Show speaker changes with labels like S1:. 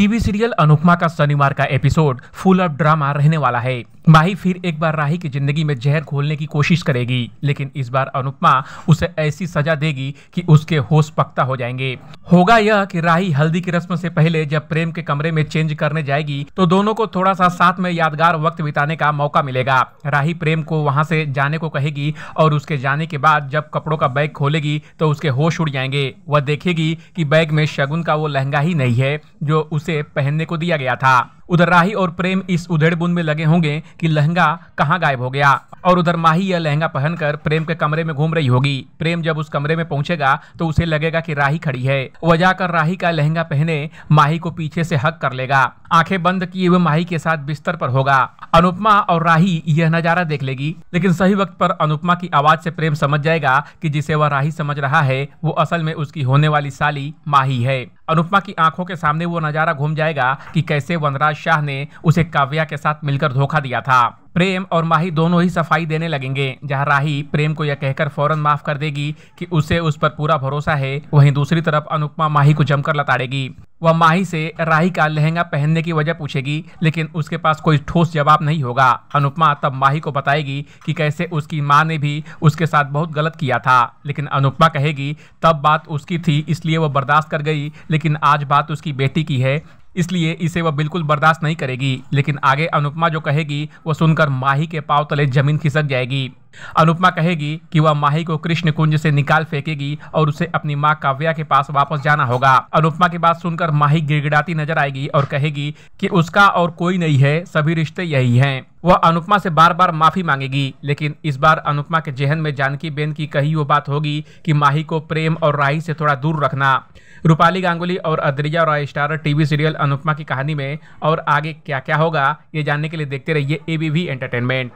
S1: TV serial Anupama का शनिवार का एपिसोड फुल ऑफ ड्रामा रहने वाला है। माही फिर एक बार राही की जिंदगी में जहर घोलने की कोशिश करेगी, लेकिन इस बार अनुपमा उसे ऐसी सजा देगी कि उसके होश पक्का हो जाएंगे। होगा यह कि राही हल्दी की रस्म से पहले जब प्रेम के कमरे में चेंज करने जाएगी तो दोनों को थोड़ा सा साथ में यादगार वक्त बिताने का मौका मिलेगा। राही प्रेम को वहां से जाने को कहेगी और उसके जाने के बाद जब कपड़ों का बैग खोलेगी तो उसके होश उड़ जाएंगे। वह देखेगी कि बैग में शगुन का वो लहंगा ही नहीं है जो उसे पहनने को दिया गया था। उधर राही और प्रेम इस उधेड़-बुन में लगे होंगे कि लहंगा कहाँ गायब हो गया, और उधर माही यह लहंगा पहनकर प्रेम के कमरे में घूम रही होगी। प्रेम जब उस कमरे में पहुंचेगा तो उसे लगेगा कि राही खड़ी है। वह जाकर राही का लहंगा पहने माही को पीछे से हक कर लेगा। आंखें बंद किए हुए माही के साथ बिस्तर पर होगा। अनुपमा और राही यह नजारा देख लेगी, लेकिन सही वक्त पर अनुपमा की आवाज से प्रेम समझ जाएगा कि जिसे वह राही समझ रहा है वो असल में उसकी होने वाली साली माही है। अनुपमा की आंखों के सामने वो नजारा घूम जाएगा कि कैसे वनराज शाह ने उसे काव्या के साथ मिलकर धोखा दिया था। प्रेम और माही दोनों ही सफाई देने लगेंगे, जहां राही प्रेम को यह कहकर फौरन माफ कर देगी कि उसे उस पर पूरा भरोसा है। वहीं दूसरी तरफ अनुपमा माही को जमकर लताड़ेगी। वह माही से राही का लहंगा पहनने की वजह पूछेगी, लेकिन उसके पास कोई ठोस जवाब नहीं होगा। अनुपमा तब माही को बताएगी कि कैसे उसकी माँ ने भी उसके साथ बहुत गलत किया था, लेकिन अनुपमा कहेगी तब बात उसकी थी इसलिए वह बर्दाश्त कर गई, लेकिन आज बात उसकी बेटी की है इसलिए इसे वह बिल्कुल बर्दाश्त नहीं करेगी। लेकिन आगे अनुपमा जो कहेगी वो सुनकर माही के पांव तले जमीन खिसक जाएगी। अनुपमा कहेगी कि वह माही को कृष्ण कुंज से निकाल फेंकेगी और उसे अपनी माँ काव्या के पास वापस जाना होगा। अनुपमा की बात सुनकर माही गिड़गिड़ाती नजर आएगी और कहेगी कि उसका और कोई नहीं है, सभी रिश्ते यही हैं। वह अनुपमा से बार बार माफी मांगेगी, लेकिन इस बार अनुपमा के जहन में जानकी बेन की कही वो बात होगी कि माही को प्रेम और राही से थोड़ा दूर रखना। रूपाली गांगुली और Adrija Roy starrer TV serial Anupama की कहानी में और आगे क्या क्या होगा ये जानने के लिए देखते रहिए एबीवी एंटरटेनमेंट।